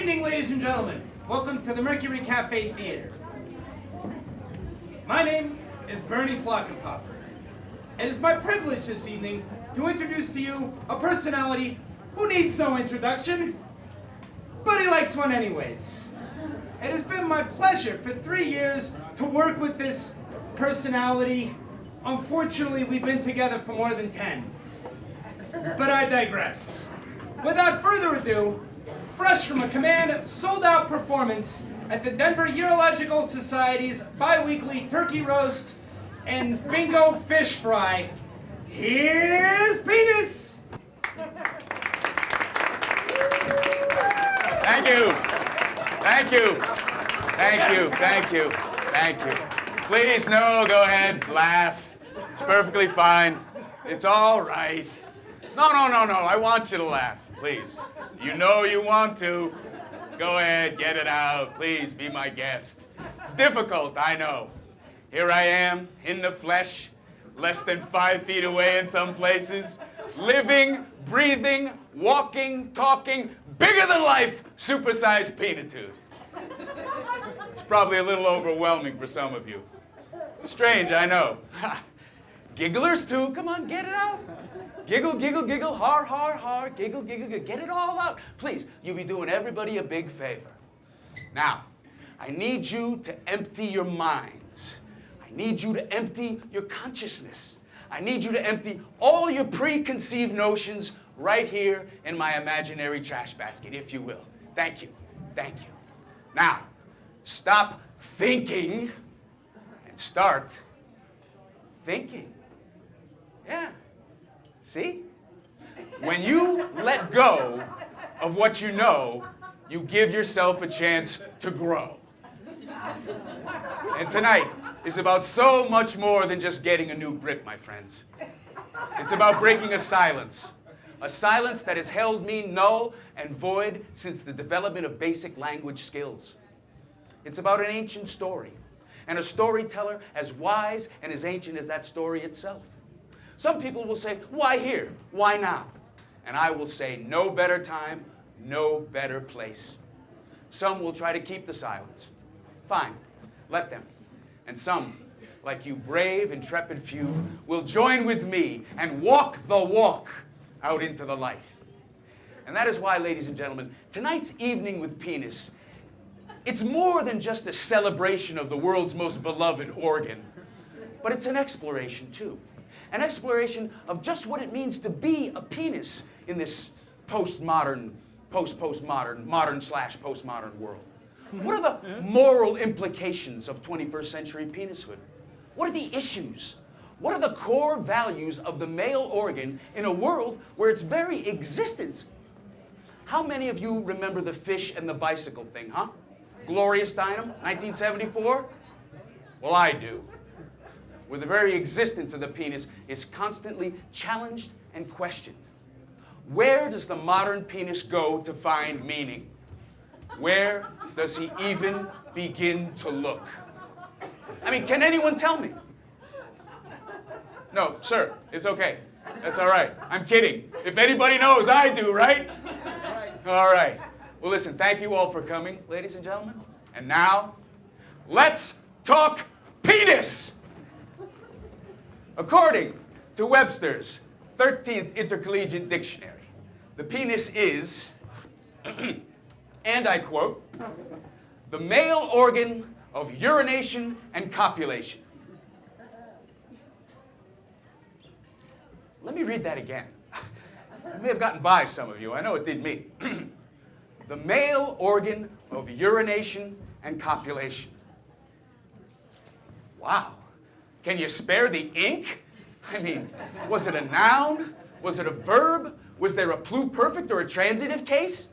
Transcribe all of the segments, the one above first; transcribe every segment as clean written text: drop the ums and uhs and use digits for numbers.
evening, ladies and gentlemen. Welcome to the Mercury Cafe Theater. My name is Bernie Flockenpopper. It is my privilege this evening to introduce to you a personality who needs no introduction, but he likes one anyways. It has been my pleasure for 3 years to work with this personality. Unfortunately, we've been together for more than 10. But I digress. Without further ado, fresh from a Command sold-out performance at the Denver Urological Society's bi-weekly turkey roast and bingo fish fry, here's Penis! Thank you. Thank you. Thank you. Thank you. Thank you. Please, no, go ahead, laugh. It's perfectly fine. It's all right. No. I want you to laugh, please. You know you want to. Go ahead, get it out. Please be my guest. It's difficult, I know. Here I am, in the flesh, less than 5 feet away in some places, living, breathing, walking, talking, bigger than life, supersized peanitude. It's probably a little overwhelming for some of you. Strange, I know. Gigglers too, come on, get it out. Giggle, giggle, giggle, har, har, har, giggle, giggle, giggle. Get it all out. Please, you'll be doing everybody a big favor. Now, I need you to empty your minds. I need you to empty your consciousness. I need you to empty all your preconceived notions right here in my imaginary trash basket, if you will. Thank you. Thank you. Now, stop thinking and start thinking. Yeah. See? When you let go of what you know, you give yourself a chance to grow. And tonight is about so much more than just getting a new grip, my friends. It's about breaking a silence that has held me null and void since the development of basic language skills. It's about an ancient story, and a storyteller as wise and as ancient as that story itself. Some people will say, why here? Why now? And I will say, no better time, no better place. Some will try to keep the silence. Fine, let them. And some, like you brave, intrepid few, will join with me and walk the walk out into the light. And that is why, ladies and gentlemen, tonight's evening with Penis, it's more than just a celebration of the world's most beloved organ, but it's an exploration too. An exploration of just what it means to be a penis in this postmodern, post-postmodern, modern/postmodern world. What are the moral implications of 21st century penishood? What are the issues? What are the core values of the male organ in a world where its very existence? How many of you remember the fish and the bicycle thing, huh? Glorious Dynam, 1974? Well, I do. Where the very existence of the penis is constantly challenged and questioned. Where does the modern penis go to find meaning? Where does he even begin to look? I mean, can anyone tell me? No, sir, it's okay. That's all right. I'm kidding. If anybody knows, I do, right? All right. Well, listen, thank you all for coming, ladies and gentlemen. And now, let's talk penis! According to Webster's 13th Intercollegiate Dictionary, the penis is, and I quote, the male organ of urination and copulation. Let me read that again. It may have gotten by some of you. I know it did me. The male organ of urination and copulation. Wow. Can you spare the ink? I mean, was it a noun? Was it a verb? Was there a pluperfect or a transitive case?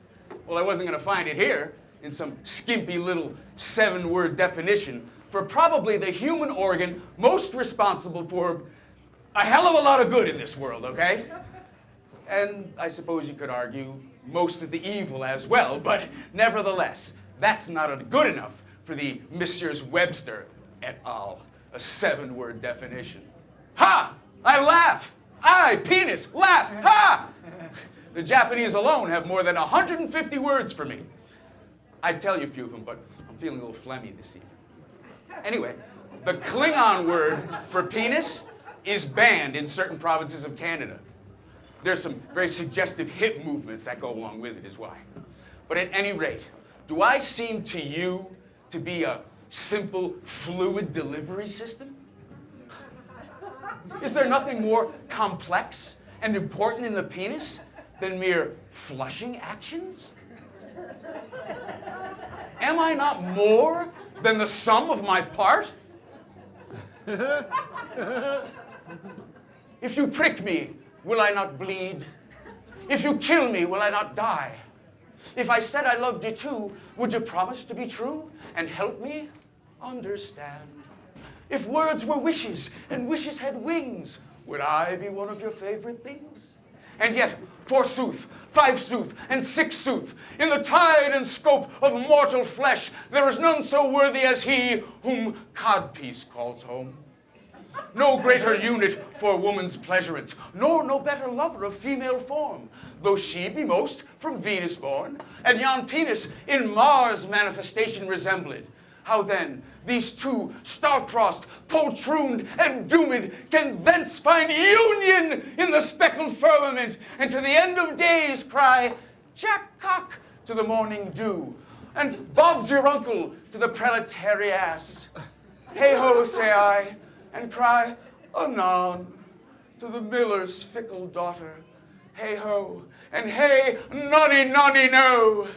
Well, I wasn't going to find it here in some skimpy little 7-word definition for probably the human organ most responsible for a hell of a lot of good in this world, okay? And I suppose you could argue most of the evil as well, but nevertheless, that's not good enough for the Messrs. Webster et al. A 7-word definition. Ha! I laugh! I, penis, laugh! Ha! The Japanese alone have more than 150 words for me. I'd tell you a few of them, but I'm feeling a little phlegmy this evening. Anyway, the Klingon word for penis is banned in certain provinces of Canada. There's some very suggestive hip movements that go along with it is why. But at any rate, do I seem to you to be a simple fluid delivery system? Is there nothing more complex and important in the penis than mere flushing actions? Am I not more than the sum of my part? If you prick me, will I not bleed? If you kill me, will I not die? If I said I loved you too, would you promise to be true and help me understand? If words were wishes and wishes had wings, would I be one of your favorite things? And yet, forsooth, five sooth, and six sooth, in the tide and scope of mortal flesh, there is none so worthy as he whom codpiece calls home. No greater unit for woman's pleasurance, nor no better lover of female form, though she be most from Venus born, and yon penis in Mars manifestation resembled. How then these two, star-crossed, poltrooned, and doomed, can thence find union in the speckled firmament, and to the end of days cry, Jack-cock to the morning dew, and Bob's your uncle to the prelatary ass. Hey-ho, say I, and cry, anon, to the miller's fickle daughter. Hey-ho, and hey, nonny, nonny, no.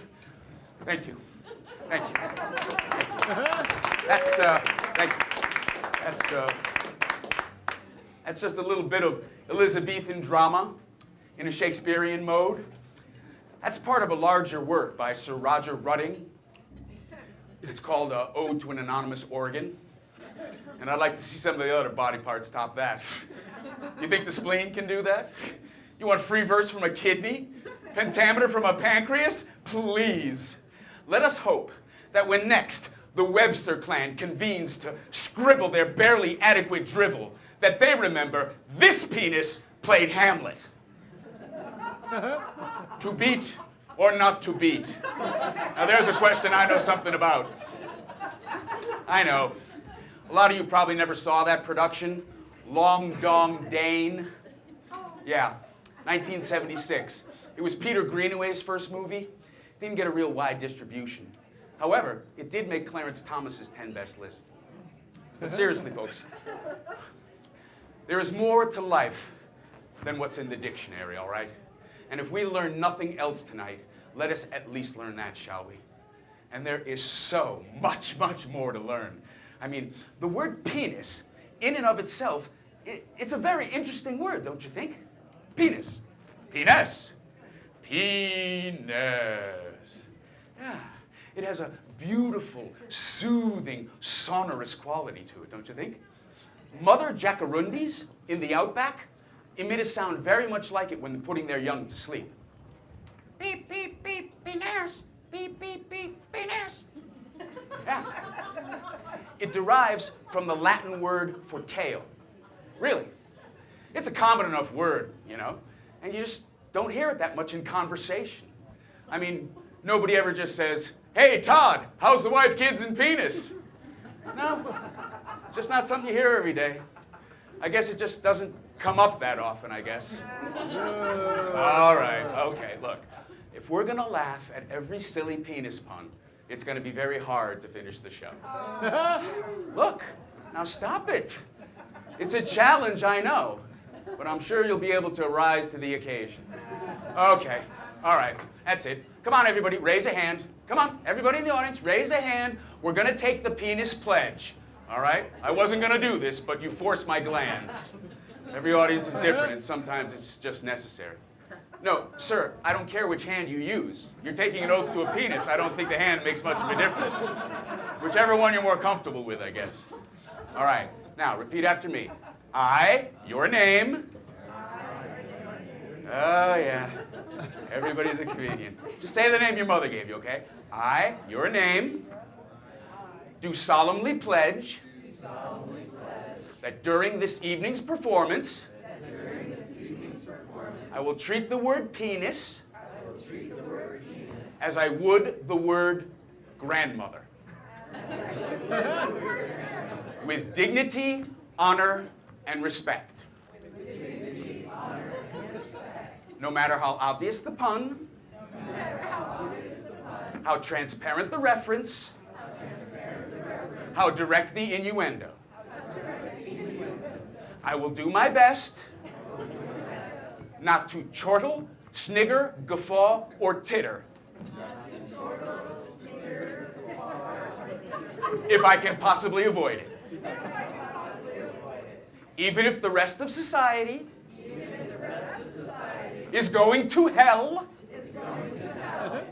Thank you. Thank you. That's just a little bit of Elizabethan drama in a Shakespearean mode. That's part of a larger work by Sir Roger Rutting. It's called Ode to an Anonymous Organ. And I'd like to see some of the other body parts top that. You think the spleen can do that? You want free verse from a kidney? Pentameter from a pancreas? Please. Let us hope that when next the Webster clan convenes to scribble their barely adequate drivel, that they remember this penis played Hamlet. To beat or not to beat? Now there's a question I know something about. I know. A lot of you probably never saw that production, Long Dong Dane. Yeah, 1976. It was Peter Greenaway's first movie. Didn't get a real wide distribution. However, it did make Clarence Thomas's 10 best list. But seriously, folks, there is more to life than what's in the dictionary, all right? And if we learn nothing else tonight, let us at least learn that, shall we? And there is so much, much more to learn. I mean, the word penis, in and of itself, it's a very interesting word, don't you think? Penis. Penis. Penis. Yeah. It has a beautiful, soothing, sonorous quality to it, don't you think? Mother jackarundis in the outback emit a sound very much like it when they're putting their young to sleep. Beep, beep, beep, penis. Beep, beep, beep, penis. Yeah. It derives from the Latin word for tail. Really. It's a common enough word, you know, and you just don't hear it that much in conversation. I mean, nobody ever just says, hey, Todd, how's the wife, kids, and penis? No, it's just not something you hear every day. I guess it just doesn't come up that often, I guess. All right, okay, look. If we're going to laugh at every silly penis pun, it's going to be very hard to finish the show. Look, now stop it. It's a challenge, I know, but I'm sure you'll be able to rise to the occasion. Okay, all right, that's it. Come on, everybody, raise a hand. Come on, everybody in the audience, raise a hand. We're going to take the penis pledge, all right? I wasn't going to do this, but you forced my glands. Every audience is different, and sometimes it's just necessary. No, sir, I don't care which hand you use. You're taking an oath to a penis. I don't think the hand makes much of a difference. Whichever one you're more comfortable with, I guess. All right, now repeat after me. I, your name. Oh, yeah. Everybody's a comedian. Just say the name your mother gave you, okay? I, your name, do solemnly pledge that during this evening's performance, I will treat the word penis as I would the word grandmother. With dignity, honor, and respect. No matter how obvious the pun, how transparent the reference, how direct the innuendo. I will do my best not to chortle, snigger, guffaw, or titter. If I can possibly avoid it. Even if the rest of society is going to hell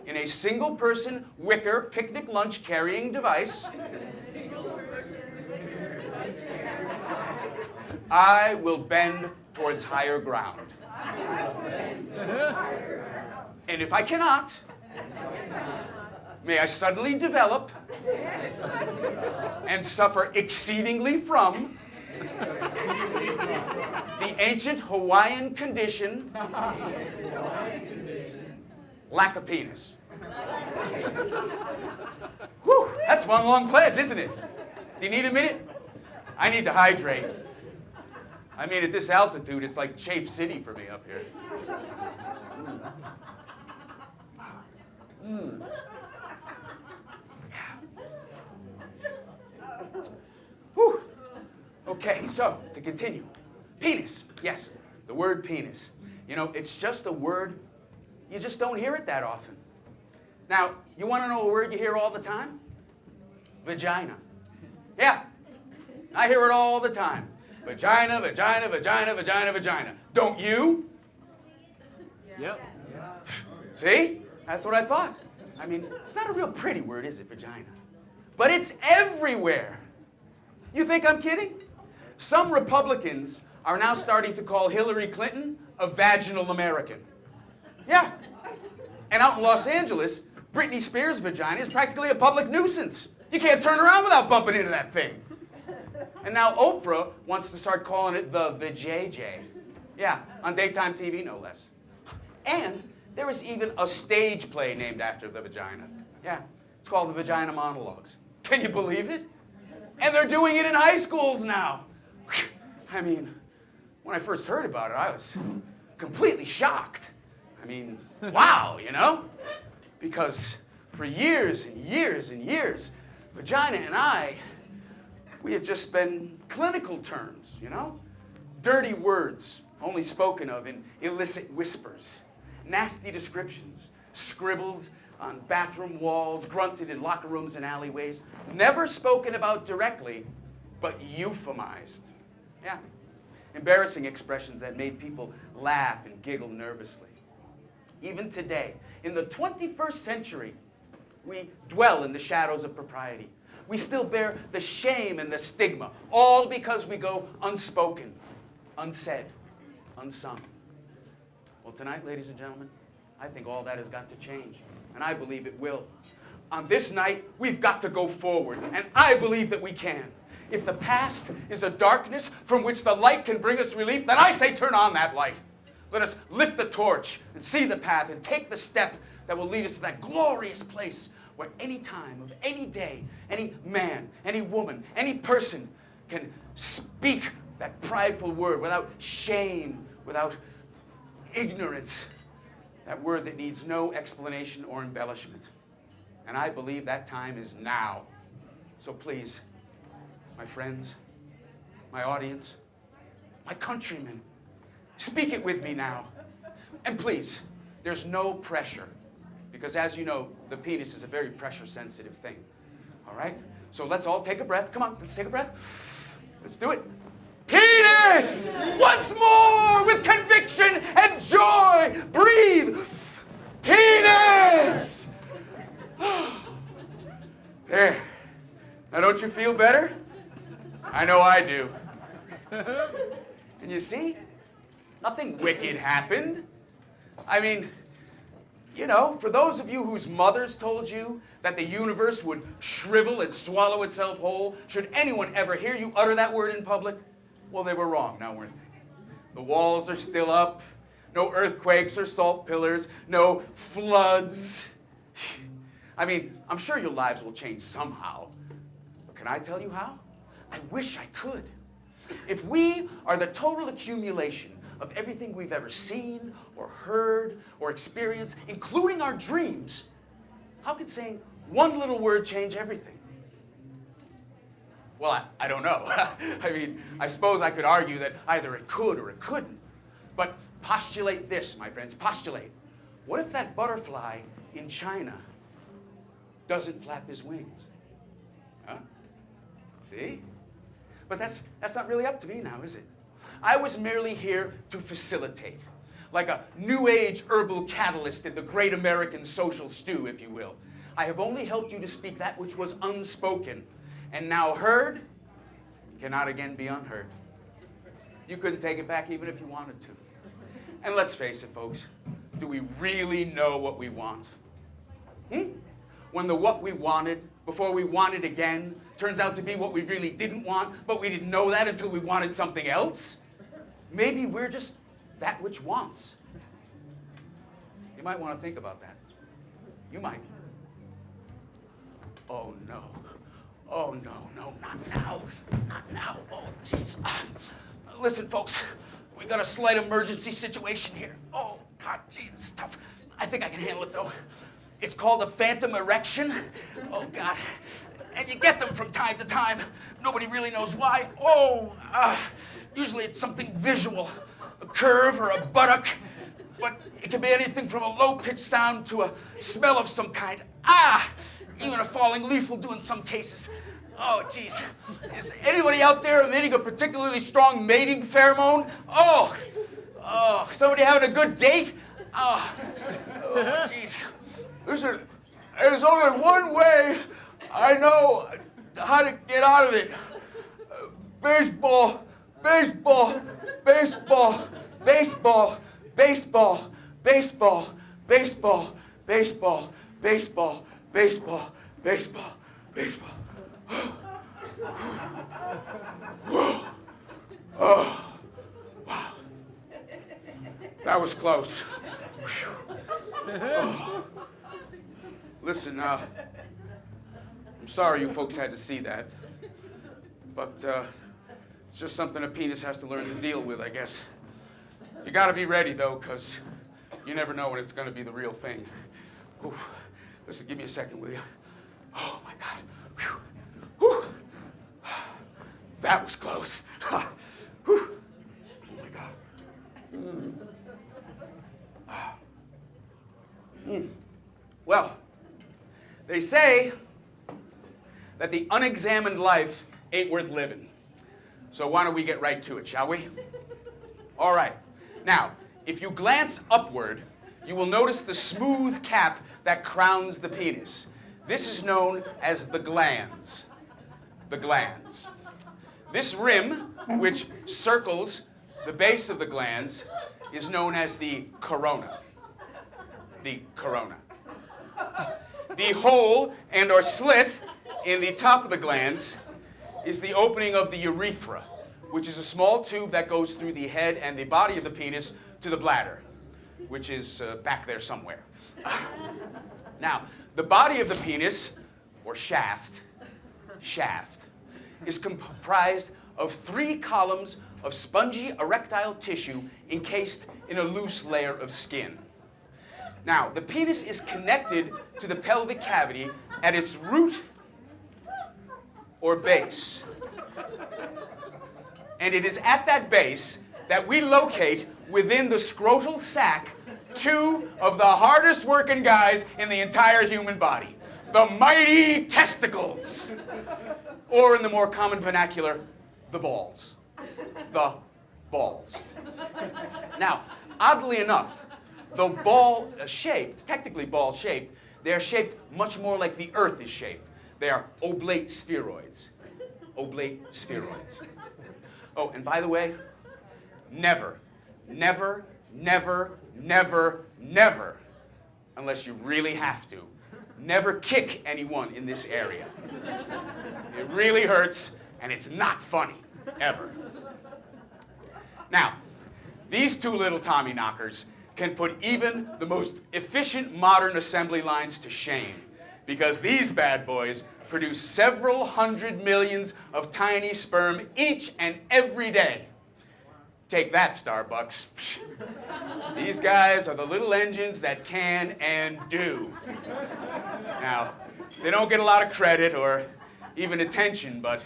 in a single-person wicker picnic lunch carrying device, I will bend towards higher ground. And if I cannot, may I suddenly develop and suffer exceedingly from the ancient Hawaiian condition, lack of penis. Whew, that's one long pledge, isn't it? Do you need a minute? I need to hydrate. I mean, at this altitude, it's like Chafe City for me up here. Whew. Okay, so to continue. Penis. Yes, the word penis. You know, it's just a word, you just don't hear it that often. Now, you want to know a word you hear all the time? Vagina. Yeah, I hear it all the time. Vagina, vagina, vagina, vagina, vagina. Don't you? Yep. See? That's what I thought. I mean, it's not a real pretty word, is it, vagina? But it's everywhere. You think I'm kidding? Some Republicans are now starting to call Hillary Clinton a vaginal American. Yeah. And out in Los Angeles, Britney Spears' vagina is practically a public nuisance. You can't turn around without bumping into that thing. And now Oprah wants to start calling it the vajayjay. Yeah, on daytime TV, no less. And there is even a stage play named after the vagina. Yeah, it's called the Vagina Monologues. Can you believe it? And they're doing it in high schools now. I mean, when I first heard about it, I was completely shocked. I mean, wow, you know? Because for years and years and years, vagina and I, we had just been clinical terms, you know? Dirty words, only spoken of in illicit whispers. Nasty descriptions, scribbled on bathroom walls, grunted in locker rooms and alleyways. Never spoken about directly, but euphemized. Yeah. Embarrassing expressions that made people laugh and giggle nervously. Even today, in the 21st century, we dwell in the shadows of propriety. We still bear the shame and the stigma, all because we go unspoken, unsaid, unsung. Well, tonight, ladies and gentlemen, I think all that has got to change, and I believe it will. On this night, we've got to go forward, and I believe that we can. If the past is a darkness from which the light can bring us relief, then I say turn on that light. Let us lift the torch and see the path and take the step that will lead us to that glorious place where any time of any day, any man, any woman, any person can speak that prideful word without shame, without ignorance, that word that needs no explanation or embellishment. And I believe that time is now. So please, my friends, my audience, my countrymen, speak it with me now. And please, there's no pressure. Because as you know, the penis is a very pressure-sensitive thing. All right? So let's all take a breath. Come on, let's take a breath. Let's do it. Penis! Once more with conviction and joy. Breathe. Penis! There. Now don't you feel better? I know I do. And you see, nothing wicked happened. I mean, you know, for those of you whose mothers told you that the universe would shrivel and swallow itself whole should anyone ever hear you utter that word in public, well, they were wrong, now weren't they? The walls are still up, no earthquakes or salt pillars, no floods. I mean, I'm sure your lives will change somehow. But can I tell you how? I wish I could. If we are the total accumulation of everything we've ever seen or heard or experienced, including our dreams, how could saying one little word change everything? Well, I don't know. I mean, I suppose I could argue that either it could or it couldn't. But postulate this, my friends, postulate. What if that butterfly in China doesn't flap his wings? Huh? See? But that's not really up to me now, is it? I was merely here to facilitate, like a new age herbal catalyst in the great American social stew, if you will. I have only helped you to speak that which was unspoken, and now heard cannot again be unheard. You couldn't take it back even if you wanted to. And let's face it, folks, do we really know what we want? When the what we wanted, before we wanted again, turns out to be what we really didn't want, but we didn't know that until we wanted something else? Maybe we're just that which wants. You might want to think about that. You might. Oh, no. Oh, no, not now. Not now. Oh, jeez. Listen, folks, we got a slight emergency situation here. Oh, God, jeez, it's tough. I think I can handle it, though. It's called a phantom erection. Oh, God. And you get them from time to time. Nobody really knows why. Usually it's something visual, a curve or a buttock. But it can be anything from a low-pitched sound to a smell of some kind. Even a falling leaf will do in some cases. Oh, geez. Is anybody out there emitting a particularly strong mating pheromone? Somebody having a good date? Oh, geez. Listen, there's only one way I know how to get out of it. Baseball, baseball, baseball, baseball, baseball, baseball, baseball, baseball, baseball, baseball, baseball, baseball. Oh, wow. That was close. Oh. Listen, I'm sorry you folks had to see that, but it's just something a penis has to learn to deal with, I guess. You gotta be ready, though, because you never know when it's gonna be the real thing. Ooh. Listen, give me a second, will you? Oh, my God. Whew. Whew. That was close. Whew. Oh, my God. Well, they say that the unexamined life ain't worth living. So why don't we get right to it, shall we? All right. Now, if you glance upward, you will notice the smooth cap that crowns the penis. This is known as the glans. The glans. This rim, which circles the base of the glans, is known as the corona. The corona. The hole and or slit in the top of the glans is the opening of the urethra, which is a small tube that goes through the head and the body of the penis to the bladder, which is back there somewhere. Now, the body of the penis, or shaft, is comprised of 3 columns of spongy erectile tissue encased in a loose layer of skin. Now, the penis is connected to the pelvic cavity at its root or base. And it is at that base that we locate within the scrotal sac 2 of the hardest working guys in the entire human body, the mighty testicles. Or in the more common vernacular, the balls. The balls. Now, oddly enough, though ball-shaped, technically ball-shaped, they are shaped much more like the Earth is shaped. They are oblate spheroids. Oblate spheroids. Oh, and by the way, never, never, never, never, never, unless you really have to, never kick anyone in this area. It really hurts, and it's not funny, ever. Now, these 2 little Tommy knockers can put even the most efficient modern assembly lines to shame. Because these bad boys produce several hundred millions of tiny sperm each and every day. Take that, Starbucks. These guys are the little engines that can and do. Now, they don't get a lot of credit or even attention, but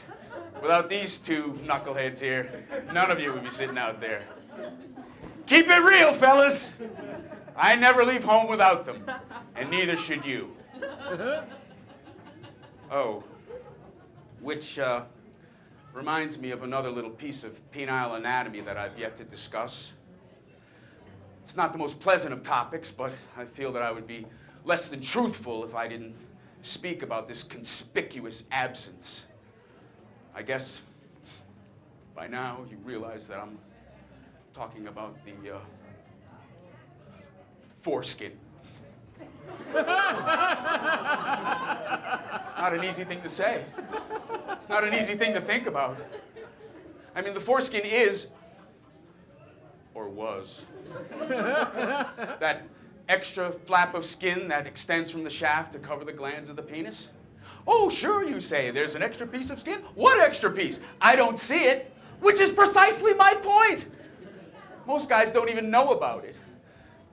without these two knuckleheads here, none of you would be sitting out there. Keep it real, fellas. I never leave home without them, and neither should you. Oh, which reminds me of another little piece of penile anatomy that I've yet to discuss. It's not the most pleasant of topics, but I feel that I would be less than truthful if I didn't speak about this conspicuous absence. I guess by now you realize that I'm talking about the foreskin. It's not an easy thing to say. It's not an easy thing to think about. I mean, the foreskin is, or was, that extra flap of skin that extends from the shaft to cover the glands of the penis. Oh, sure, you say, there's an extra piece of skin? What extra piece? I don't see it, which is precisely my point. Most guys don't even know about it.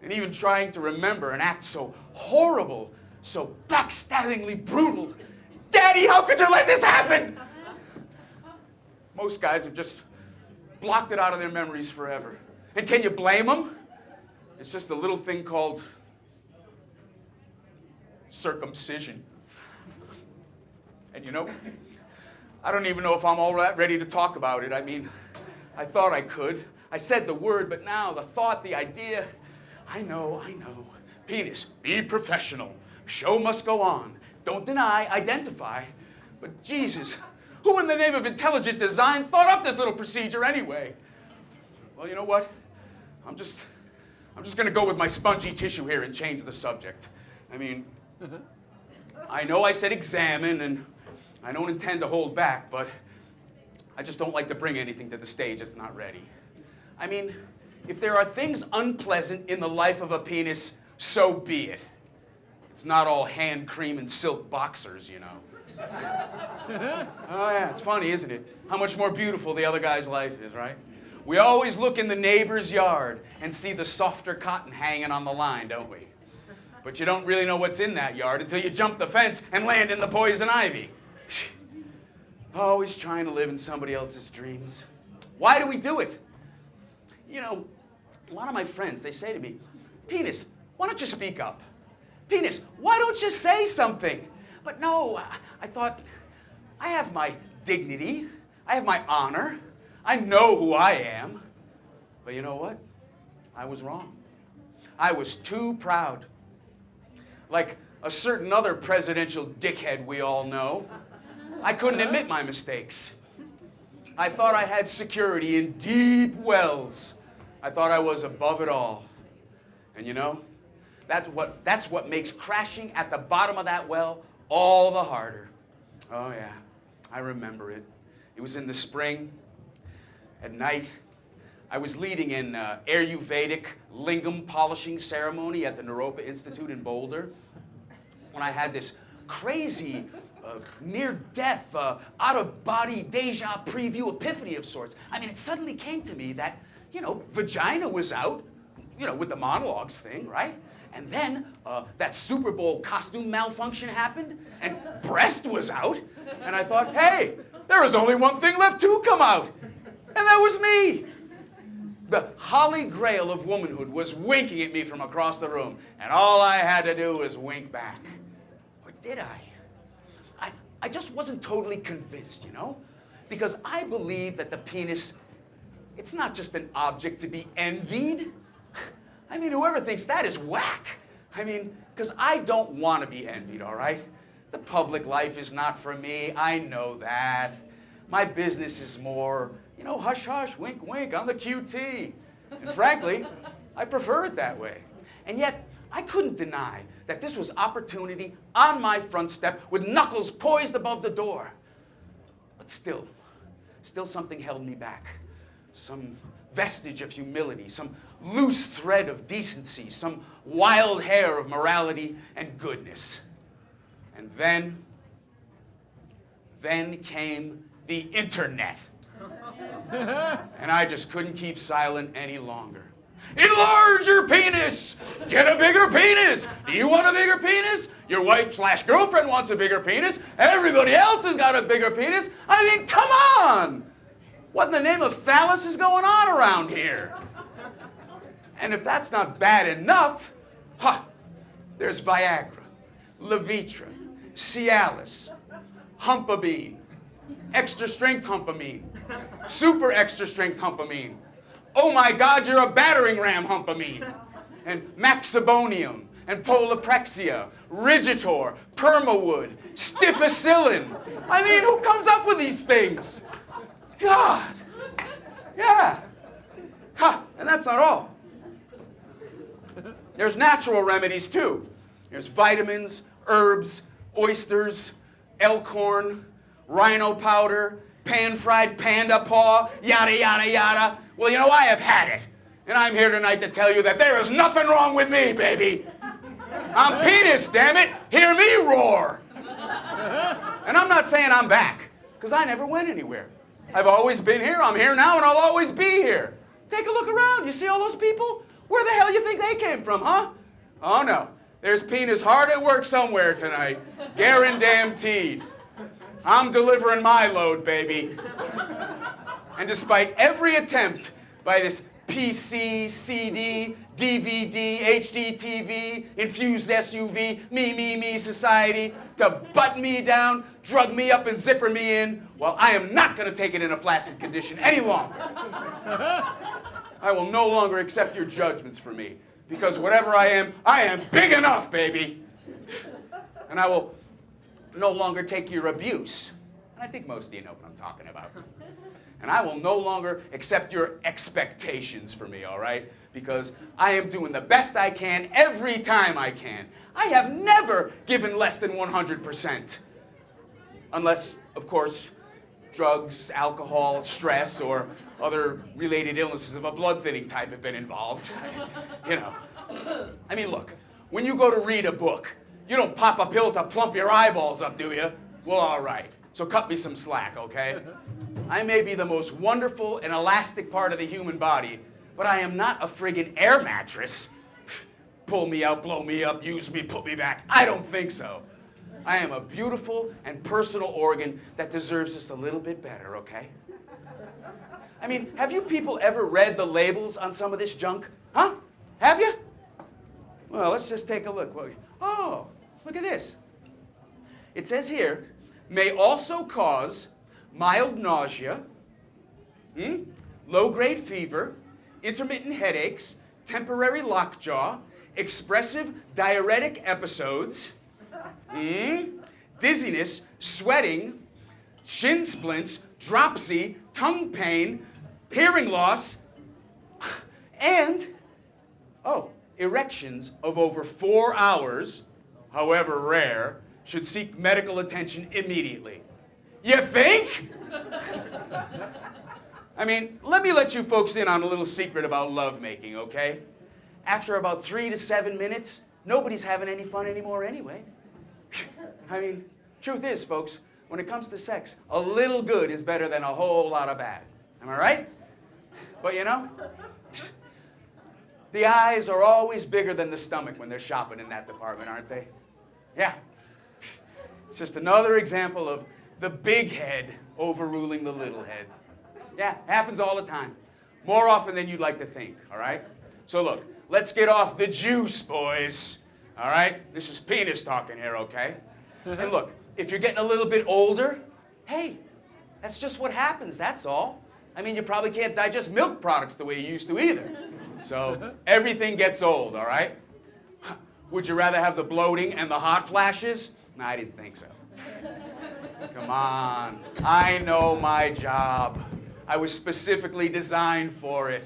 And even trying to remember an act so horrible, so backstabbingly brutal. Daddy, how could you let this happen? Most guys have just blocked it out of their memories forever. And can you blame them? It's just a little thing called circumcision. And you know, I don't even know if I'm all that ready to talk about it. I mean, I thought I could. I said the word, but now the thought, the idea, I know. Penis, be professional. Show must go on. Don't deny, identify. But Jesus, who in the name of intelligent design thought up this little procedure anyway? Well, you know what? I'm just gonna go with my spongy tissue here and change the subject. I mean, I know I said examine, and I don't intend to hold back, but I just don't like to bring anything to the stage that's not ready. I mean, if there are things unpleasant in the life of a penis, so be it. It's not all hand cream and silk boxers, you know. Oh yeah, it's funny, isn't it? How much more beautiful the other guy's life is, right? We always look in the neighbor's yard and see the softer cotton hanging on the line, don't we? But you don't really know what's in that yard until you jump the fence and land in the poison ivy. Always trying to live in somebody else's dreams. Why do we do it? You know, a lot of my friends, they say to me, Penis, why don't you speak up? Penis, why don't you say something? But no, I thought, I have my dignity. I have my honor. I know who I am. But you know what? I was wrong. I was too proud. Like a certain other presidential dickhead we all know, I couldn't admit my mistakes. I thought I had security in deep wells. I thought I was above it all. And you know, that's what makes crashing at the bottom of that well all the harder. Oh yeah, I remember it. It was in the spring, at night. I was leading an Ayurvedic lingam polishing ceremony at the Naropa Institute in Boulder when I had this crazy, near-death, out-of-body deja preview epiphany of sorts. I mean, it suddenly came to me that, you know, Vagina was out, you know, with the monologues thing, right? And then that Super Bowl costume malfunction happened, and breast was out. And I thought, hey, there was only one thing left to come out, and that was me. The holy grail of womanhood was winking at me from across the room, and all I had to do was wink back. Or did I? I just wasn't totally convinced, you know? Because I believe that the penis, it's not just an object to be envied. I mean, whoever thinks that is whack. I mean, because I don't want to be envied, all right? The public life is not for me. I know that. My business is more, you know, hush, hush, wink, wink, I'm the QT. And frankly, I prefer it that way. And yet, I couldn't deny that this was opportunity on my front step with knuckles poised above the door. But still something held me back. Some vestige of humility, some loose thread of decency, some wild hair of morality and goodness. And then came the internet. And I just couldn't keep silent any longer. Enlarge your penis! Get a bigger penis! Do you want a bigger penis? Your wife/girlfriend wants a bigger penis. Everybody else has got a bigger penis. I mean, come on! What in the name of phallus is going on around here? And if that's not bad enough, there's Viagra, Levitra, Cialis, Humpamine, extra strength Humpamine, super extra strength Humpamine. Oh my God, you're a battering ram Humpamine. And Maxibonium, and Poloprexia, Rigitor, Permawood, Stifacillin. I mean, who comes up with these things? God. Yeah. And that's not all. There's natural remedies too. There's vitamins, herbs, oysters, elkhorn, rhino powder, pan-fried panda paw, yada, yada, yada. Well, you know, I have had it. And I'm here tonight to tell you that there is nothing wrong with me, baby. I'm penis, damn it. Hear me roar. And I'm not saying I'm back, because I never went anywhere. I've always been here, I'm here now, and I'll always be here. Take a look around. You see all those people? Where the hell you think they came from, huh? Oh, no. There's penis hard at work somewhere tonight. Guaranteed. I'm delivering my load, baby. And despite every attempt by this PC, CD, DVD, HD TV, infused SUV, me society to butt me down, drug me up and zipper me in, well, I am not going to take it in a flaccid condition any longer. I will no longer accept your judgments for me, because whatever I am big enough, baby. And I will no longer take your abuse. And I think most of you know what I'm talking about. And I will no longer accept your expectations for me, all right? Because I am doing the best I can every time I can. I have never given less than 100%. Unless, of course, drugs, alcohol, stress, or other related illnesses of a blood-thinning type have been involved. You know. I mean, look, when you go to read a book, you don't pop a pill to plump your eyeballs up, do you? Well, all right. So cut me some slack, okay? I may be the most wonderful and elastic part of the human body, but I am not a friggin' air mattress. Pull me out, blow me up, use me, put me back. I don't think so. I am a beautiful and personal organ that deserves just a little bit better, okay? I mean, have you people ever read the labels on some of this junk? Huh? Have you? Well, let's just take a look. Oh, look at this. It says here, may also cause mild nausea, low-grade fever, intermittent headaches, temporary lockjaw, expressive diuretic episodes, dizziness, sweating, shin splints, dropsy, tongue pain, hearing loss, and, erections of over 4 hours, however rare, should seek medical attention immediately. You think? I mean, let me let you folks in on a little secret about lovemaking, okay? After about 3 to 7 minutes, nobody's having any fun anymore anyway. I mean, truth is, folks, when it comes to sex, a little good is better than a whole lot of bad. Am I right? But you know, the eyes are always bigger than the stomach when they're shopping in that department, aren't they? Yeah. It's just another example of the big head overruling the little head. Yeah, happens all the time. More often than you'd like to think, all right? So look, let's get off the juice, boys. All right? This is penis talking here, okay? And look, if you're getting a little bit older, hey, that's just what happens, that's all. I mean, you probably can't digest milk products the way you used to either. So everything gets old, all right? Would you rather have the bloating and the hot flashes? No, I didn't think so. Come on. I know my job. I was specifically designed for it.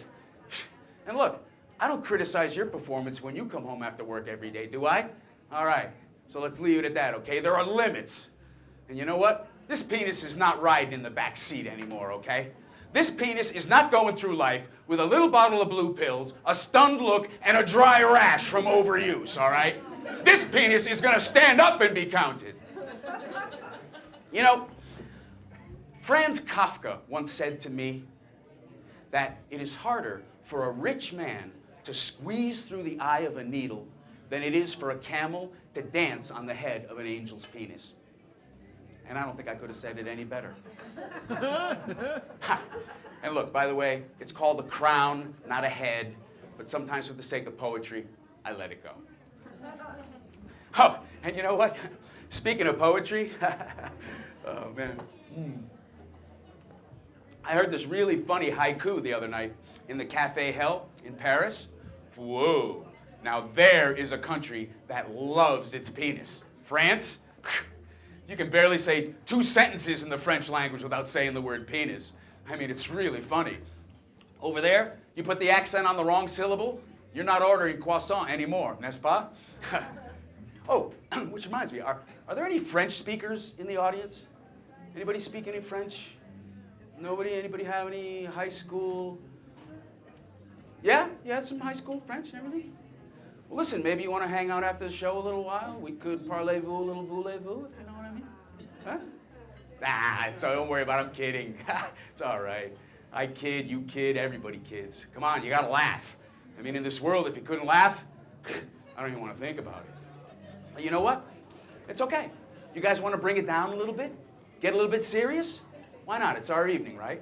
And look, I don't criticize your performance when you come home after work every day, do I? All right. So let's leave it at that, okay? There are limits. And you know what? This penis is not riding in the back seat anymore, okay? This penis is not going through life with a little bottle of blue pills, a stunned look, and a dry rash from overuse, all right? This penis is going to stand up and be counted. You know, Franz Kafka once said to me that it is harder for a rich man to squeeze through the eye of a needle than it is for a camel to dance on the head of an angel's penis. And I don't think I could have said it any better. And look, by the way, it's called a crown, not a head, but sometimes for the sake of poetry, I let it go. Oh, and you know what? Speaking of poetry, oh man. I heard this really funny haiku the other night in the Café Hell in Paris. Whoa. Now there is a country that loves its penis. France? You can barely say 2 sentences in the French language without saying the word penis. I mean, it's really funny. Over there, you put the accent on the wrong syllable, you're not ordering croissant anymore, n'est-ce pas? Oh, which reminds me, are there any French speakers in the audience? Anybody speak any French? Nobody? Anybody have any high school? Yeah? You had some high school French and everything? Well, listen, maybe you want to hang out after the show a little while? We could parlez-vous, a little voulez-vous, if you know what I mean? Huh? So don't worry about it, I'm kidding. It's all right. I kid, you kid, everybody kids. Come on, you gotta laugh. I mean, in this world, if you couldn't laugh, I don't even want to think about it. But you know what? It's okay. You guys want to bring it down a little bit? Get a little bit serious? Why not? It's our evening, right?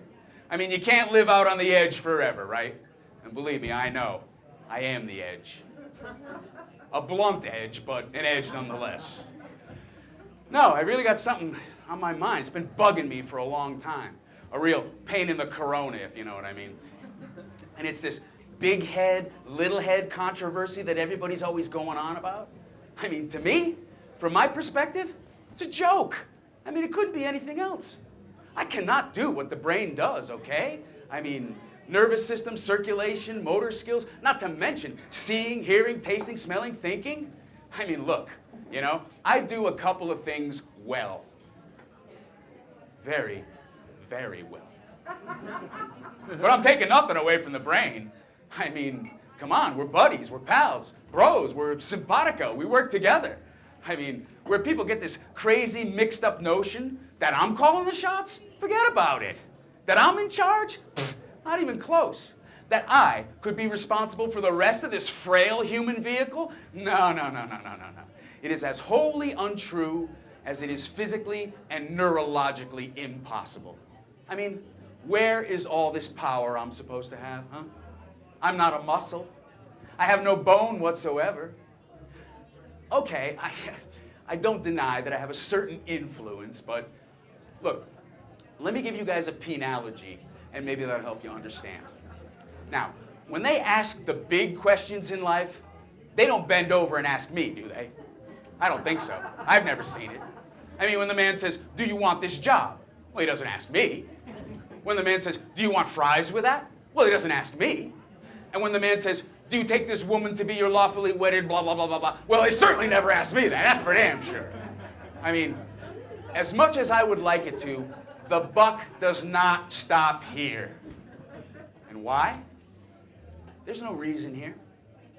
I mean, you can't live out on the edge forever, right? And believe me, I know. I am the edge. A blunt edge, but an edge nonetheless. No, I really got something on my mind. It's been bugging me for a long time. A real pain in the corona, if you know what I mean. And it's this big head, little head controversy that everybody's always going on about. I mean, to me, from my perspective, it's a joke. I mean, it could be anything else. I cannot do what the brain does, okay? I mean, nervous system, circulation, motor skills, not to mention seeing, hearing, tasting, smelling, thinking. I mean, look, you know, I do a couple of things well. Very, very well. But I'm taking nothing away from the brain. I mean, come on, we're buddies, we're pals, bros, we're simpatico, we work together. I mean, where people get this crazy mixed up notion that I'm calling the shots, forget about it. That I'm in charge? Pfft, not even close. That I could be responsible for the rest of this frail human vehicle? No. It is as wholly untrue as it is physically and neurologically impossible. I mean, where is all this power I'm supposed to have, huh? I'm not a muscle. I have no bone whatsoever. Okay, I don't deny that I have a certain influence, but look, let me give you guys a penalogy, and maybe that'll help you understand. Now, when they ask the big questions in life, they don't bend over and ask me, do they? I don't think so. I've never seen it. I mean, when the man says, do you want this job? Well, he doesn't ask me. When the man says, do you want fries with that? Well, he doesn't ask me. And when the man says, do you take this woman to be your lawfully wedded, blah, blah, blah, blah, blah, well, they certainly never asked me that. That's for damn sure. I mean, as much as I would like it to, the buck does not stop here. And why? There's no reason here.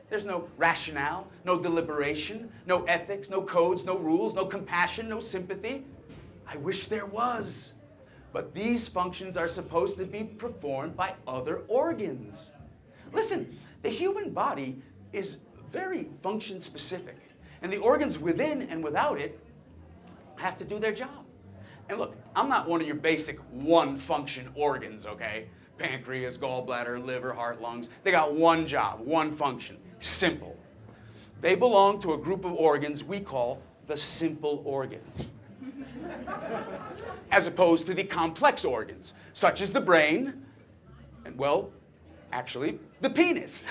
There's no rationale, no deliberation, no ethics, no codes, no rules, no compassion, no sympathy. I wish there was. But these functions are supposed to be performed by other organs. Listen, the human body is very function specific. And the organs within and without it have to do their job. And look, I'm not one of your basic one function organs, okay? Pancreas, gallbladder, liver, heart, lungs. They got one job, one function. Simple. They belong to a group of organs we call the simple organs. As opposed to the complex organs, such as the brain, and well, actually, the penis.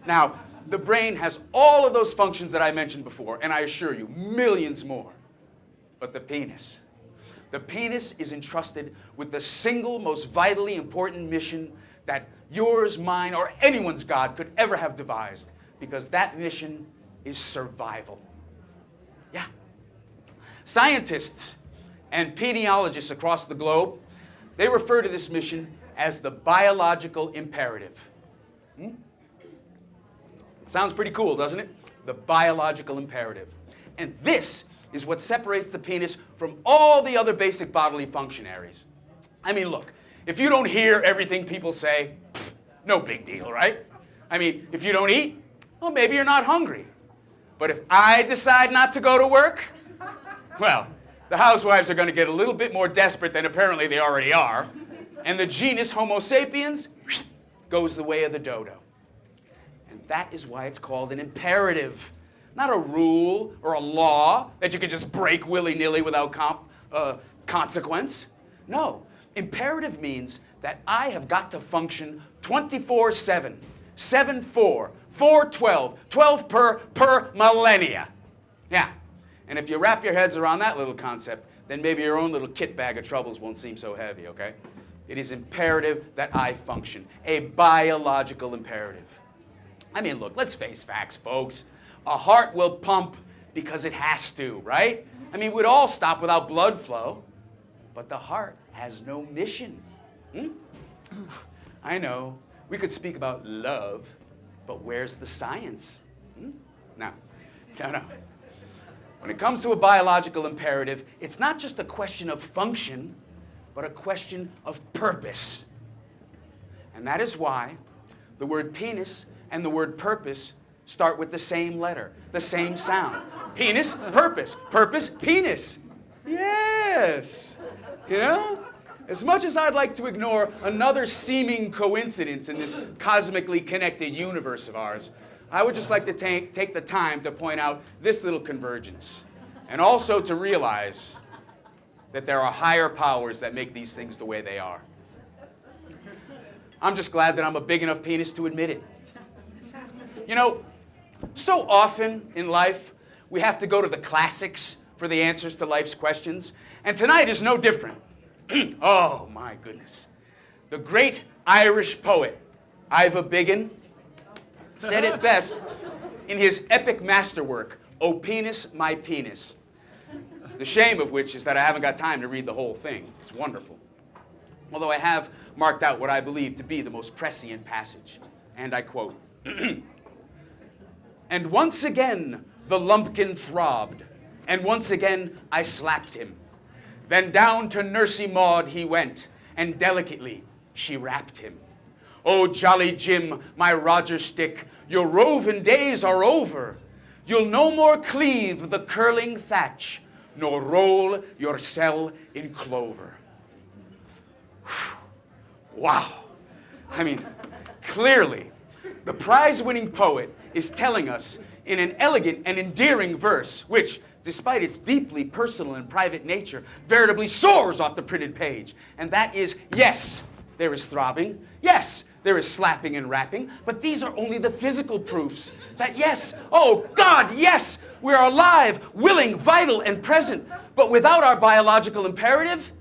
Now, the brain has all of those functions that I mentioned before, and I assure you, millions more. But the penis is entrusted with the single most vitally important mission that yours, mine, or anyone's God could ever have devised, because that mission is survival. Yeah. Scientists and pediologists across the globe, they refer to this mission as the biological imperative. Sounds pretty cool, doesn't it? The biological imperative. And this is what separates the penis from all the other basic bodily function areas. I mean, look, if you don't hear everything people say, no big deal, right? I mean, if you don't eat, well, maybe you're not hungry. But if I decide not to go to work, well, the housewives are going to get a little bit more desperate than apparently they already are, and the genus Homo sapiens goes the way of the dodo. And that is why it's called an imperative, not a rule or a law that you can just break willy-nilly without consequence. No, imperative means that I have got to function 24/7, 7/4, 4/12, 12 per millennia. Yeah, and if you wrap your heads around that little concept, then maybe your own little kit bag of troubles won't seem so heavy, okay? It is imperative that I function, a biological imperative. I mean, look, let's face facts, folks. A heart will pump because it has to, right? I mean, we'd all stop without blood flow, but the heart has no mission. I know, we could speak about love, but where's the science? No. When it comes to a biological imperative, it's not just a question of function, but a question of purpose. And that is why the word penis and the word purpose start with the same letter, the same sound. Penis, purpose, purpose, penis. Yes. You know? As much as I'd like to ignore another seeming coincidence in this cosmically connected universe of ours, I would just like to take the time to point out this little convergence, and also to realize that there are higher powers that make these things the way they are. I'm just glad that I'm a big enough penis to admit it. You know, so often in life, we have to go to the classics for the answers to life's questions, and tonight is no different. Oh, my goodness. The great Irish poet, Iva Biggin, said it best in his epic masterwork, O Penis, My Penis. The shame of which is that I haven't got time to read the whole thing. It's wonderful. Although I have marked out what I believe to be the most prescient passage. And I quote, "And once again the lumpkin throbbed, and once again I slapped him. Then down to Nursey Maud he went, and delicately she wrapped him. Oh, jolly Jim, my Roger stick, your roving days are over. You'll no more cleave the curling thatch, nor roll your cell in clover." Wow. I mean, clearly, the prize-winning poet is telling us in an elegant and endearing verse, which, despite its deeply personal and private nature, veritably soars off the printed page. And that is, yes, there is throbbing. Yes, there is slapping and rapping. But these are only the physical proofs that, yes, oh God, yes, we are alive, willing, vital, and present. But without our biological imperative,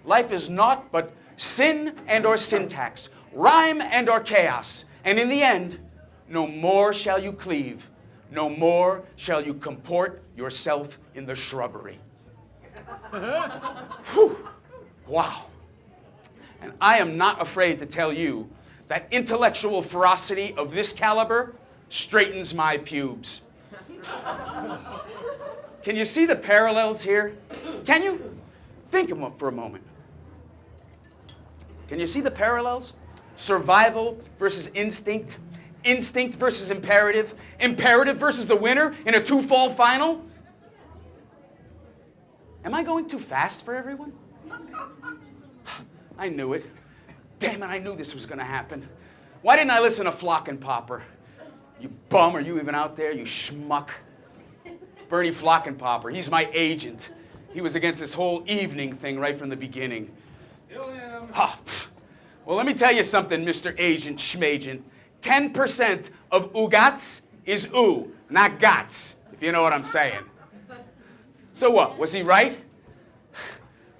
life is naught but sin and or syntax, rhyme and or chaos. And in the end, no more shall you cleave, no more shall you comport yourself in the shrubbery. Whew. Wow. And I am not afraid to tell you that intellectual ferocity of this caliber straightens my pubes. Can you see the parallels here? Can you? Think of them for a moment. Can you see the parallels? Survival versus instinct. Instinct versus imperative. Imperative versus the winner in a two-fall final. Am I going too fast for everyone? I knew it. Damn it, I knew this was going to happen. Why didn't I listen to Flock and Popper? You bum, are you even out there, you schmuck? Bernie Flock and Popper, he's my agent. He was against this whole evening thing right from the beginning. Still am. Well, let me tell you something, Mr. Agent Schmagent. 10% of ugats is oo, not gats, if you know what I'm saying. So what, was he right?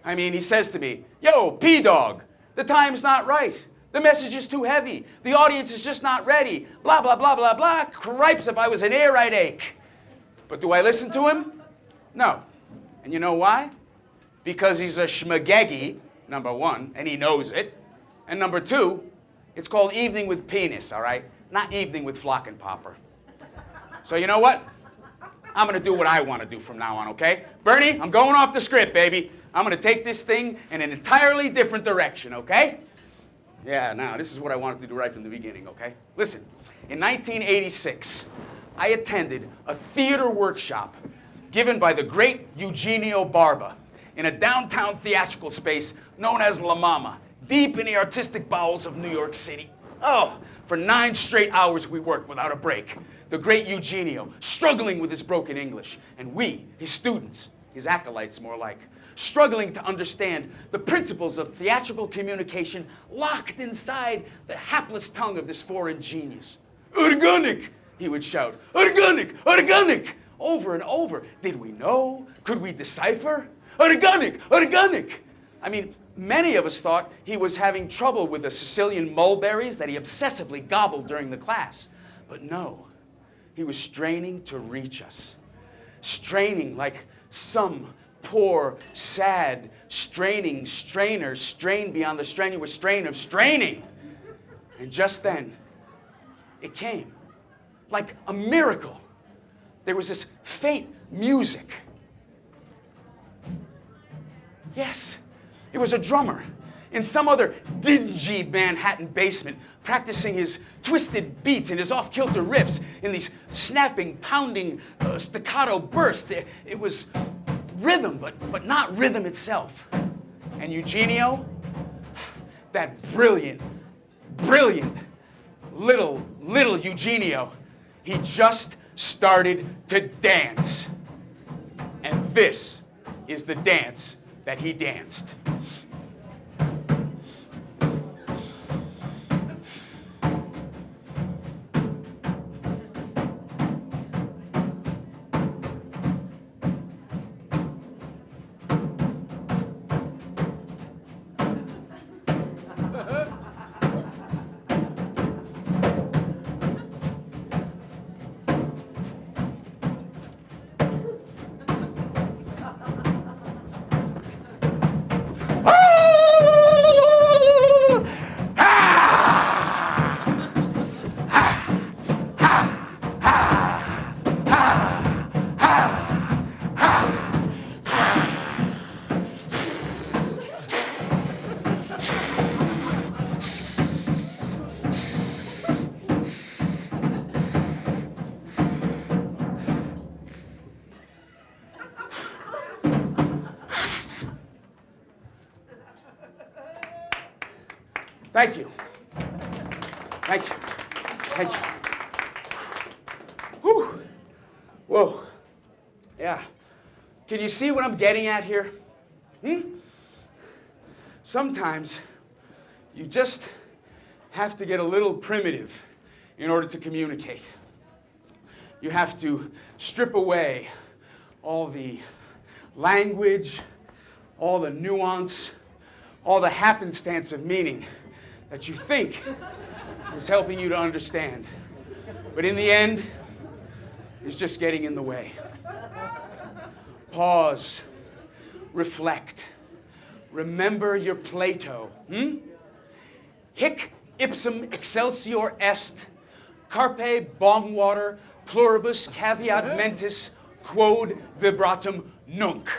I mean, he says to me, yo, P-Dog, the time's not right. The message is too heavy. The audience is just not ready. Blah, blah, blah, blah, blah. Cripes, if I was an ear, I'd ache. But do I listen to him? No. And you know why? Because he's a schmagegi, number one, and he knows it. And number two, it's called Evening with Penis, all right? Not Evening with Flock and Popper. So you know what? I'm going to do what I want to do from now on, okay? Bernie, I'm going off the script, baby. I'm going to take this thing in an entirely different direction, okay? Yeah, now, this is what I wanted to do right from the beginning, okay? Listen, in 1986, I attended a theater workshop given by the great Eugenio Barba in a downtown theatrical space known as La Mama, deep in the artistic bowels of New York City. Oh, for 9 straight hours we worked without a break. The great Eugenio, struggling with his broken English, and we, his students, his acolytes more like, struggling to understand the principles of theatrical communication locked inside the hapless tongue of this foreign genius. Organic, he would shout, organic, organic, over and over. Did we know? Could we decipher? Organic, organic. I mean, many of us thought he was having trouble with the Sicilian mulberries that he obsessively gobbled during the class. But no, he was straining to reach us. Straining like some poor, sad, straining strainer, strained beyond the strenuous strain of straining. And just then, it came. Like a miracle. There was this faint music. Yes, it was a drummer in some other dingy Manhattan basement practicing his twisted beats and his off-kilter riffs in these snapping, pounding, staccato bursts. It was rhythm, but not rhythm itself. And Eugenio, that brilliant, little Eugenio, he just started to dance. And this is the dance that he danced. Thank you. Thank you. Thank you. Whew. Whoa. Yeah. Can you see what I'm getting at here? Sometimes you just have to get a little primitive in order to communicate. You have to strip away all the language, all the nuance, all the happenstance of meaning that you think is helping you to understand. But in the end, it's just getting in the way. Pause. Reflect. Remember your Plato. Hic ipsum excelsior est, carpe bongwater, pluribus caveat mentis, quod vibratum nunc.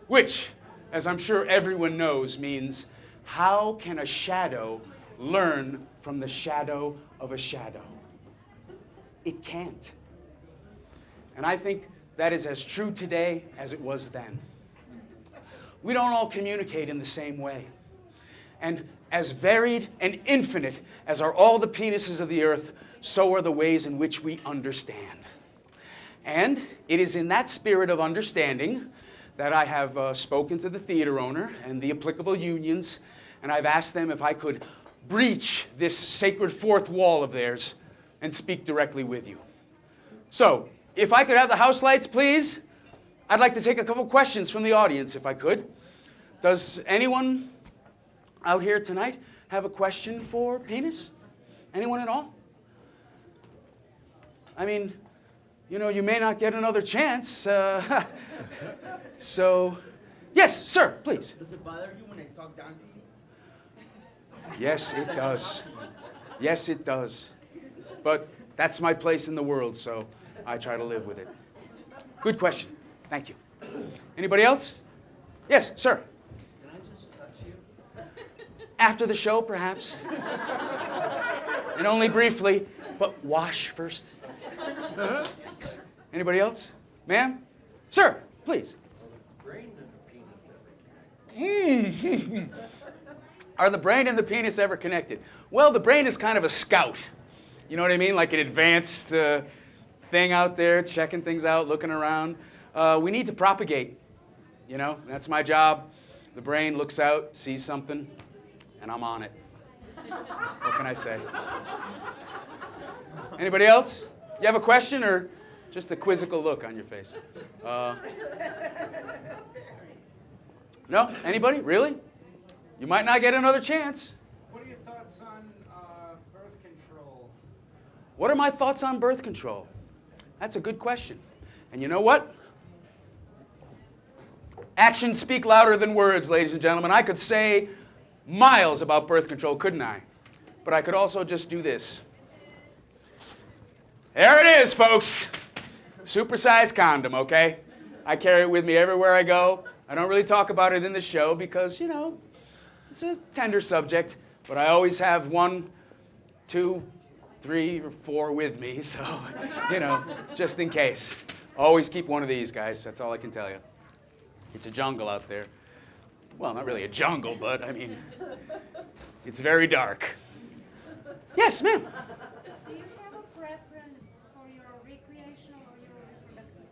Which, as I'm sure everyone knows, means how can a shadow learn from the shadow of a shadow? It can't. And I think that is as true today as it was then. We don't all communicate in the same way. And as varied and infinite as are all the penises of the earth, so are the ways in which we understand. And it is in that spirit of understanding that I have spoken to the theater owner and the applicable unions, and I've asked them if I could breach this sacred fourth wall of theirs and speak directly with you. So, if I could have the house lights, please. I'd like to take a couple questions from the audience, if I could. Does anyone out here tonight have a question for Penis? Anyone at all? I mean, you know, you may not get another chance. So, yes, sir, please. Does it bother you when I talk down to you? Yes, it does. Yes, it does. But that's my place in the world, so I try to live with it. Good question. Thank you. Anybody else? Yes, sir. Can I just touch you? After the show, perhaps. And only briefly, but wash first. Anybody else? Ma'am? Sir, please. Brain and the penis ever connected? Are the brain and the penis ever connected? Well, the brain is kind of a scout. You know what I mean? Like an advanced thing out there, checking things out, looking around. We need to propagate. You know, that's my job. The brain looks out, sees something, and I'm on it. What can I say? Anybody else? You have a question or just a quizzical look on your face? No? Anybody? Really? You might not get another chance. What are your thoughts on birth control? What are my thoughts on birth control? That's a good question. And you know what? Actions speak louder than words, ladies and gentlemen. I could say miles about birth control, couldn't I? But I could also just do this. There it is, folks. Supersized condom, okay? I carry it with me everywhere I go. I don't really talk about it in the show because, you know, it's a tender subject. But I always have 1, 2, 3, or 4 with me, so, you know, just in case. Always keep one of these, guys. That's all I can tell you. It's a jungle out there. Well, not really a jungle, but, I mean, it's very dark. Yes, ma'am. Do you have a preference for your recreational or your reproductive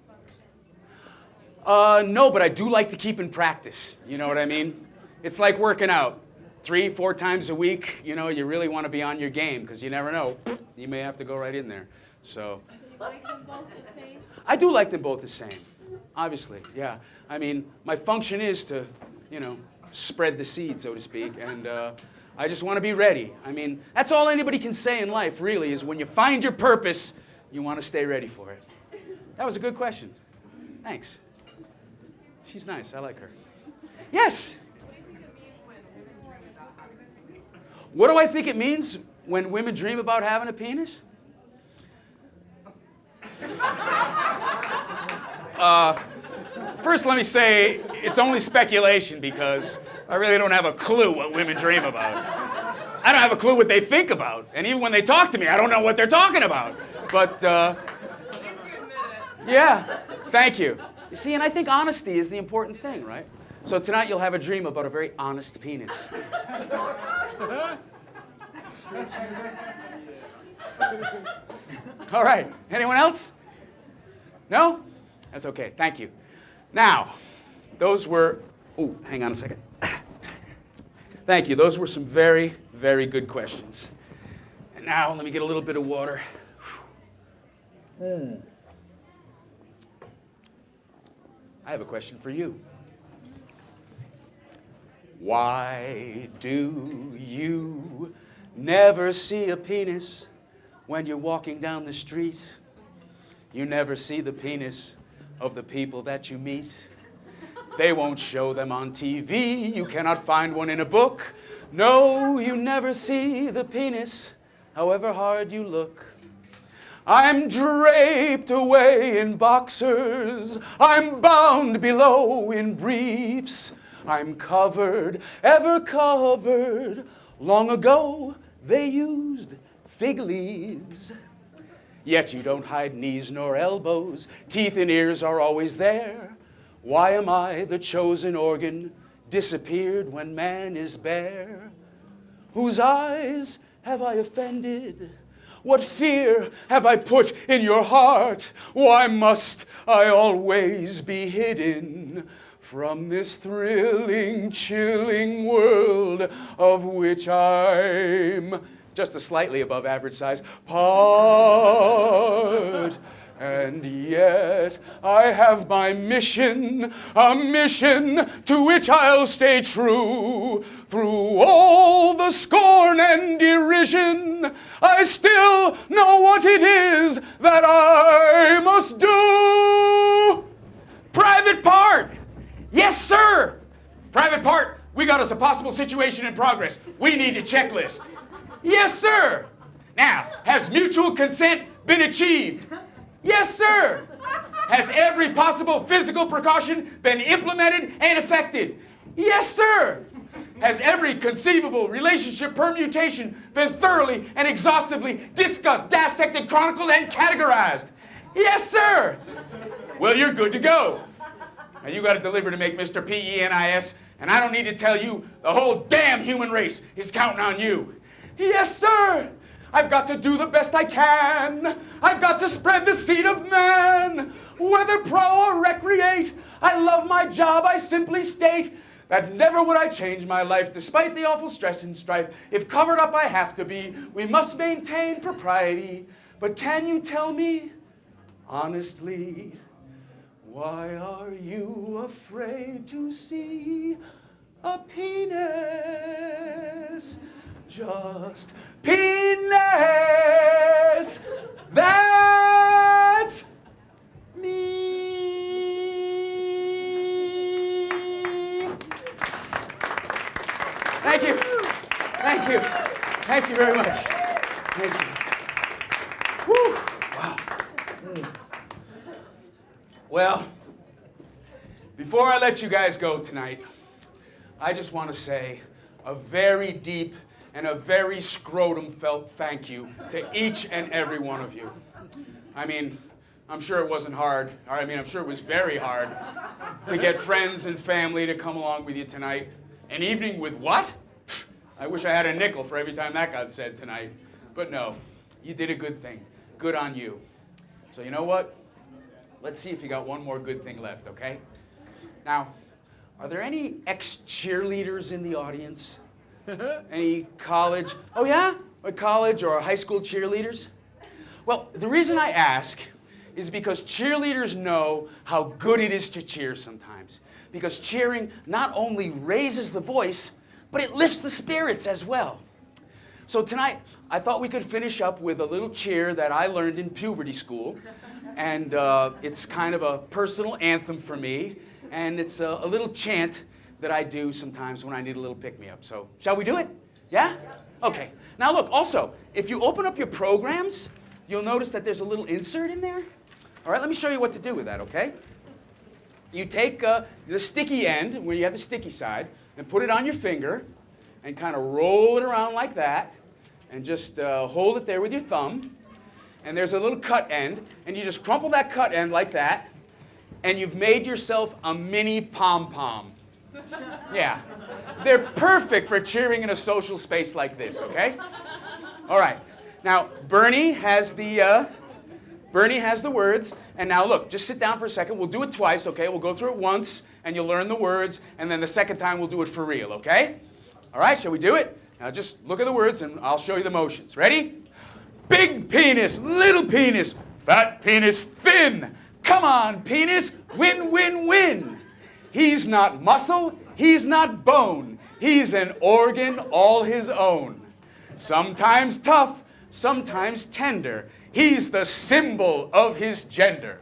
function? No, but I do like to keep in practice. You know what I mean? It's like working out. 3, 4 times a week, you know, you really want to be on your game because you never know. You may have to go right in there. So So you like them both the same? I do like them both the same. Obviously, yeah. I mean, my function is to, you know, spread the seed, so to speak, and I just want to be ready. I mean, that's all anybody can say in life, really, is when you find your purpose, you want to stay ready for it. That was a good question. Thanks. She's nice. I like her. Yes? What do I think it means when women dream about having a penis? First, let me say it's only speculation because I really don't have a clue what women dream about. I don't have a clue what they think about. And even when they talk to me, I don't know what they're talking about. But, yeah, thank you. You see, and I think honesty is the important thing, right? So tonight you'll have a dream about a very honest penis. All right. Anyone else? No? That's okay. Thank you. Now, those were... Oh, hang on a second. Thank you. Those were some very, very good questions. And now, let me get a little bit of water. I have a question for you. Why do you never see a penis when you're walking down the street? You never see the penis of the people that you meet. They won't show them on TV. You cannot find one in a book. No, you never see the penis, however hard you look. I'm draped away in boxers. I'm bound below in briefs. I'm covered, ever covered. Long ago, they used fig leaves. Yet you don't hide knees nor elbows. Teeth and ears are always there. Why am I the chosen organ, disappeared when man is bare? Whose eyes have I offended? What fear have I put in your heart? Why must I always be hidden from this thrilling, chilling world of which I'm just a slightly above average size part? And yet I have my mission, a mission to which I'll stay true. Through all the scorn and derision, I still know what it is that I must do. Private part. Yes, sir. Private part, we got us a possible situation in progress. We need a checklist. Yes, sir. Now, has mutual consent been achieved? Yes, sir. Has every possible physical precaution been implemented and effected? Yes, sir. Has every conceivable relationship permutation been thoroughly and exhaustively discussed, dissected, chronicled, and categorized? Yes, sir. Well, you're good to go. Now, you got to deliver to make Mr. PENIS, and I don't need to tell you, the whole damn human race is counting on you. Yes, sir. I've got to do the best I can. I've got to spread the seed of man. Whether pro or recreate, I love my job, I simply state that never would I change my life despite the awful stress and strife. If covered up I have to be, we must maintain propriety. But can you tell me, honestly, why are you afraid to see a penis? Just penis. That's me. Thank you. Thank you. Thank you very much. Thank you. Whew. Wow. Well, before I let you guys go tonight, I just want to say a very deep and a very scrotum-felt thank you to each and every one of you. I mean, I'm sure it wasn't hard. I'm sure it was very hard to get friends and family to come along with you tonight. An evening with what? I wish I had a nickel for every time that got said tonight. But no, you did a good thing. Good on you. So you know what? Let's see if you got one more good thing left, okay? Now, are there any ex-cheerleaders in the audience? Any college? Oh yeah? Or college or high school cheerleaders? Well, the reason I ask is because cheerleaders know how good it is to cheer sometimes. Because cheering not only raises the voice, but it lifts the spirits as well. So tonight, I thought we could finish up with a little cheer that I learned in puberty school. And it's kind of a personal anthem for me. And it's a little chant that I do sometimes when I need a little pick-me-up. So, shall we do it? Yeah? Okay. Now look, also, if you open up your programs, you'll notice that there's a little insert in there. All right, let me show you what to do with that, okay? You take the sticky end, where you have the sticky side, and put it on your finger, and kind of roll it around like that, and just hold it there with your thumb. And there's a little cut end, and you just crumple that cut end like that, and you've made yourself a mini pom-pom. Yeah. They're perfect for cheering in a social space like this, okay? All right. Now, Bernie has the words, and now look, just sit down for a second. We'll do it twice, okay? We'll go through it once, and you'll learn the words, and then the second time we'll do it for real, okay? All right, shall we do it? Now just look at the words, and I'll show you the motions. Ready? Big penis, little penis, fat penis, thin. Come on, penis, win, win, win. He's not muscle, he's not bone. He's an organ all his own. Sometimes tough, sometimes tender. He's the symbol of his gender.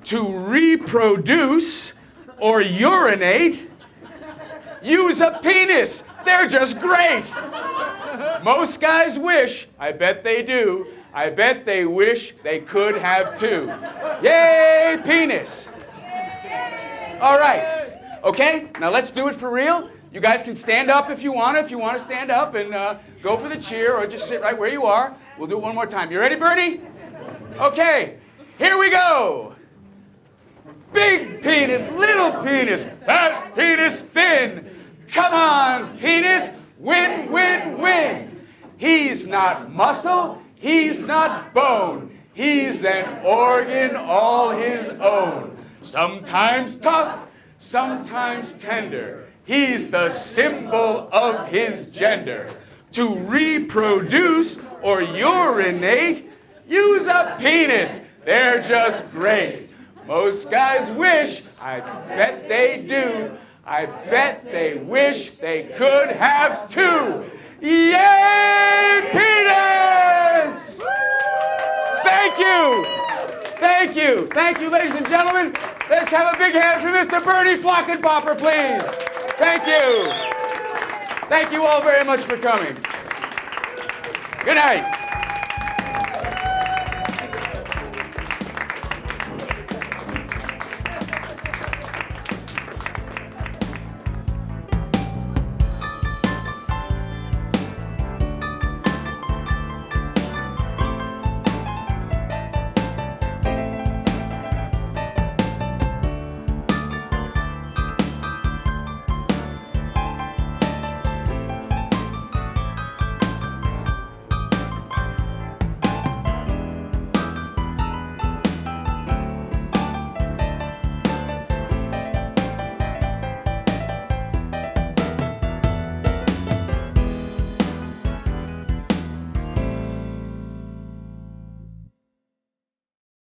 To reproduce or urinate, use a penis. They're just great. Most guys wish, I bet they do, I bet they wish they could have two. Yay, penis. All right. Okay, now let's do it for real. You guys can stand up if you want to stand up and go for the cheer, or just sit right where you are. We'll do it one more time. You ready, Bernie? Okay, here we go. Big penis, little penis, fat penis, thin. Come on, penis, win, win, win. He's not muscle, he's not bone. He's an organ all his own. Sometimes tough, sometimes tender. He's the symbol of his gender. To reproduce or urinate, use a penis. They're just great. Most guys wish, I bet they do, I bet they wish they could have two. Yay, penis! Thank you. Thank you. Thank you, ladies and gentlemen. Let's have a big hand for Mr. Bernie Flockenpopper, please. Thank you. Thank you all very much for coming. Good night.